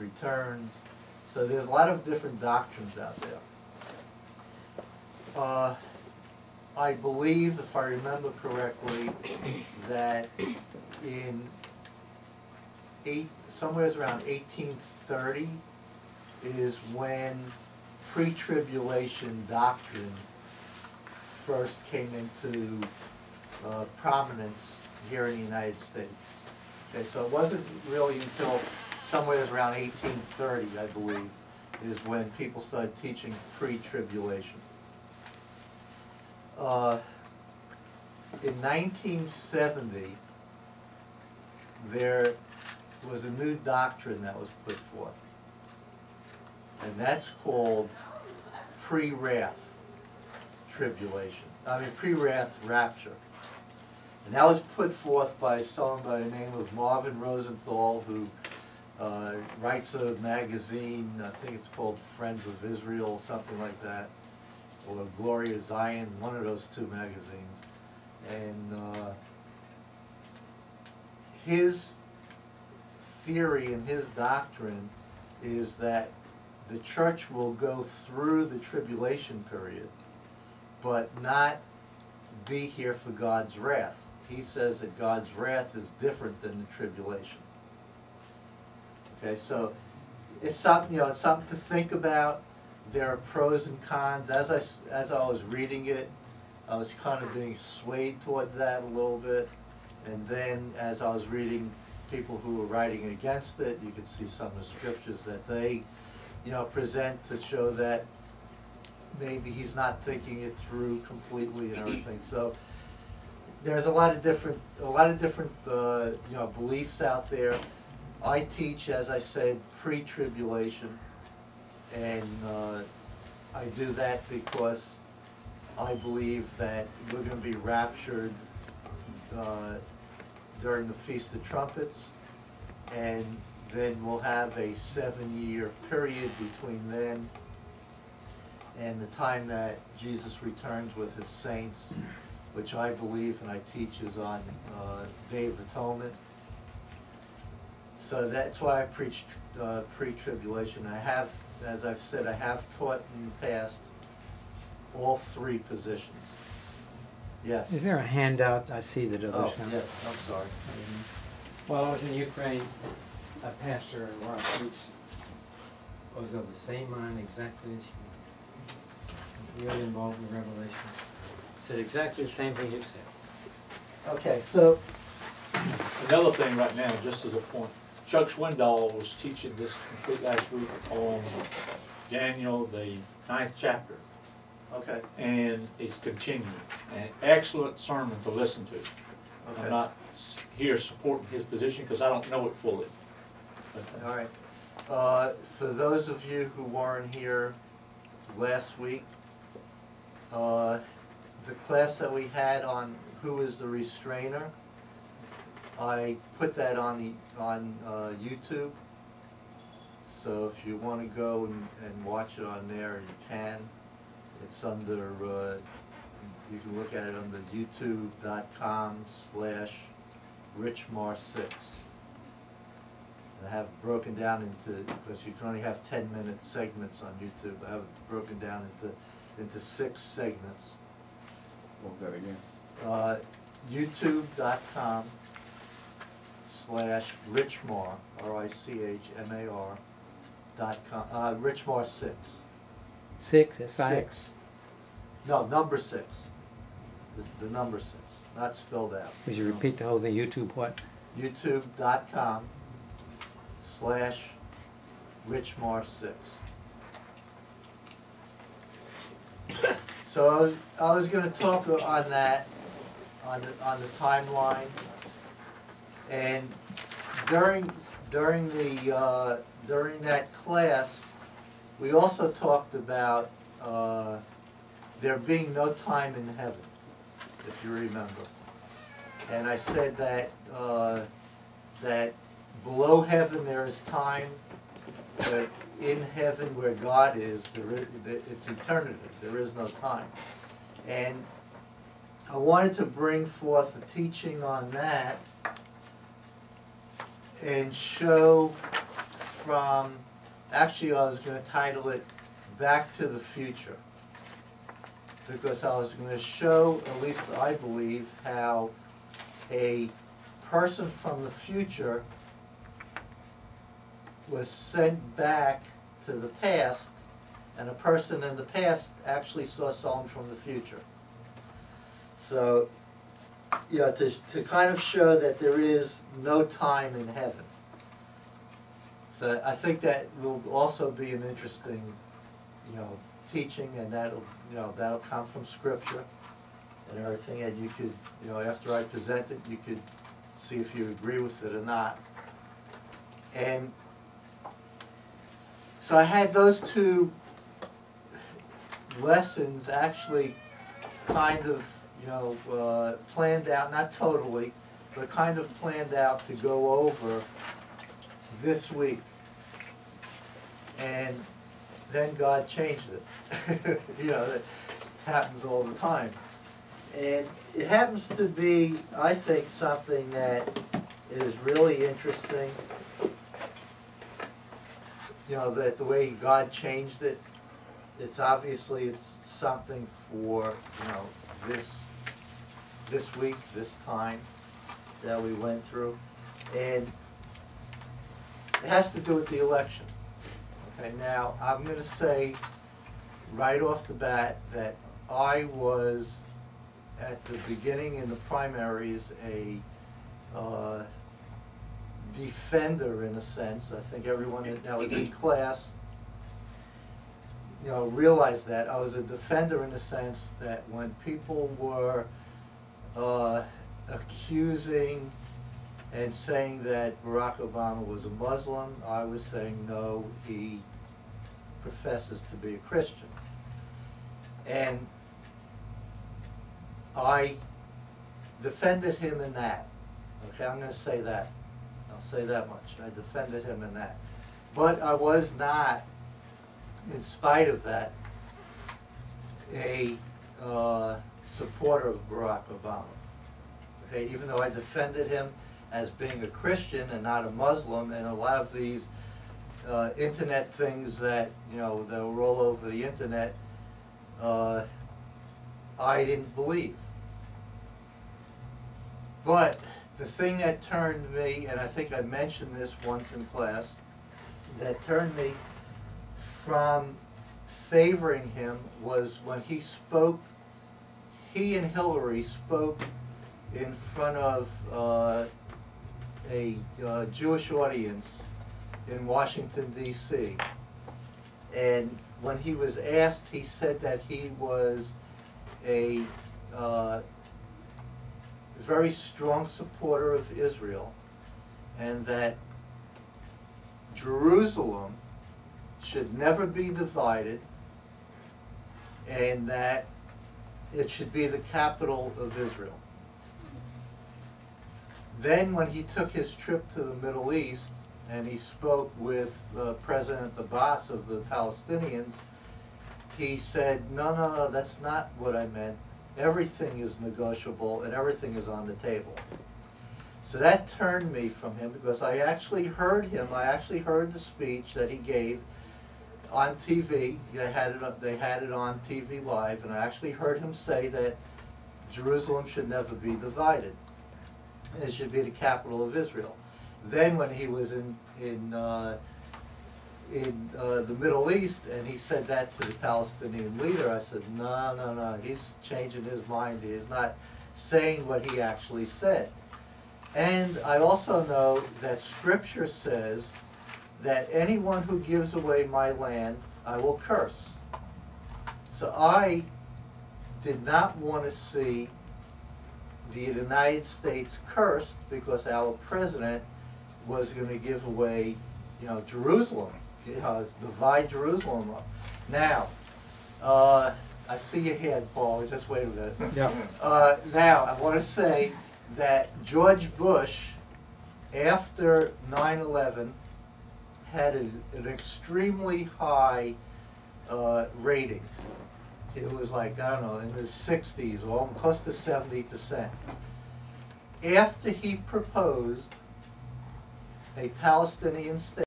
returns. So there's a lot of different doctrines out there. I believe, if I remember correctly, that in somewhere around 1830 is when pre-tribulation doctrine first came into prominence here in the United States. Okay, so it wasn't really until somewhere around 1830, I believe, is when people started teaching pre-tribulation. In 1970, there was a new doctrine that was put forth, and that's called pre-wrath tribulation. Pre-wrath rapture. And that was put forth by someone by the name of Marvin Rosenthal, who writes a magazine, I think it's called Friends of Israel, something like that, or Gloria Zion, one of those two magazines. And his theory and his doctrine is that the church will go through the tribulation period, but not be here for God's wrath. He says that God's wrath is different than the tribulation. Okay, so it's something, it's something to think about. There are pros and cons. As I was reading it, I was kind of being swayed toward that a little bit, and then as I was reading people who were writing against it, you could see some of the scriptures that they, present to show that maybe he's not thinking it through completely and everything. So there's a lot of different beliefs out there. I teach, as I said, pre-tribulation, and I do that because I believe that we're going to be raptured during the Feast of Trumpets, and then we'll have a 7-year period between then and the time that Jesus returns with his saints, which I believe and I teach is on Day of Atonement. So that's why I preach pre-tribulation. I have, as I've said, I have taught in the past all three positions. Yes? Is there a handout? I see that other Oh, yes, I'm sorry. While I was in Ukraine, a pastor where I preached was of the same mind exactly as you. Really involved in Revelation. Said exactly the same thing you said. Okay, so Another thing right now, just as a point, Chuck Swindoll was teaching this complete last week on Daniel, the 9th chapter. okay, And it's continuing. An excellent sermon to listen to. okay. I'm not here supporting his position because I don't know it fully. But, All right. For those of you who weren't here last week, the class that we had on who is the restrainer, I put that on YouTube. So if you want to go and watch it on there, you can. It's under, you can look at it under youtube.com/richmar6. I have broken down into, because you can only have 10-minute segments on YouTube, I have it broken down into 6 segments. Hold that again. youtube.com/richmar, RICHMAR.com, richmar6. 6, S-I-X. 6. No, number 6. The number 6, not spelled out. Would you repeat the whole thing? YouTube what? youtube.com/richmar6. So I was going to talk on that, on the timeline, and during that class, we also talked about there being no time in heaven, if you remember. And I said that that below heaven there is time, but in heaven where God is, it's eternity. There is no time. And I wanted to bring forth a teaching on that and show from, actually I was gonna title it Back to the Future. Because I was gonna show, at least I believe, how a person from the future was sent back to the past, and a person in the past actually saw someone from the future. So, you know, to kind of show that there is no time in heaven. So I think that will also be an interesting, you know, teaching, and that'll, you know, that'll come from Scripture and everything, and you could, you know, after I present it, you could see if you agree with it or not. And so I had those two lessons actually kind of, you know, planned out, not totally, but kind of planned out to go over this week. And then God changed it. You know, that happens all the time. And it happens to be, I think, something that is really interesting. You know, that the way God changed it, it's obviously it's something for, you know, this week, this time that we went through. And it has to do with the election. Okay, now I'm going to say right off the bat that I was at the beginning in the primaries a defender in a sense. I think everyone that was in class, you know, realized that. I was a defender in the sense that when people were accusing and saying that Barack Obama was a Muslim, I was saying no, he professes to be a Christian. And I defended him in that. Okay, I'm going to say that. I'll say that much. I defended him in that. But I was not, in spite of that, a supporter of Barack Obama. Okay, even though I defended him as being a Christian and not a Muslim, and a lot of these internet things that, you know, that were all over the internet, I didn't believe. But the thing that turned me, and I think I mentioned this once in class, that turned me from favoring him was when he spoke, he and Hillary spoke in front of a Jewish audience in Washington, D.C. And when he was asked, he said that he was a very strong supporter of Israel, and that Jerusalem should never be divided, and that it should be the capital of Israel. Then when he took his trip to the Middle East and he spoke with President Abbas of the Palestinians, he said, no, that's not what I meant. Everything is negotiable and everything is on the table. So that turned me from him, because I actually heard him, I actually heard the speech that he gave on TV. They had it on TV Live, and I actually heard him say that Jerusalem should never be divided. It should be the capital of Israel. Then when he was in the Middle East and he said that to the Palestinian leader, I said, no, he's changing his mind. He is not saying what he actually said. And I also know that Scripture says that anyone who gives away my land, I will curse. So I did not want to see the United States cursed because our president was going to give away, you know, Jerusalem, divide Jerusalem up. Now, I see your hand, Paul. Just wait a minute. Yeah. Now, I want to say that George Bush, after 9/11, had an extremely high rating. It was like, I don't know, in the 60s, or close to 70%. After he proposed a Palestinian state,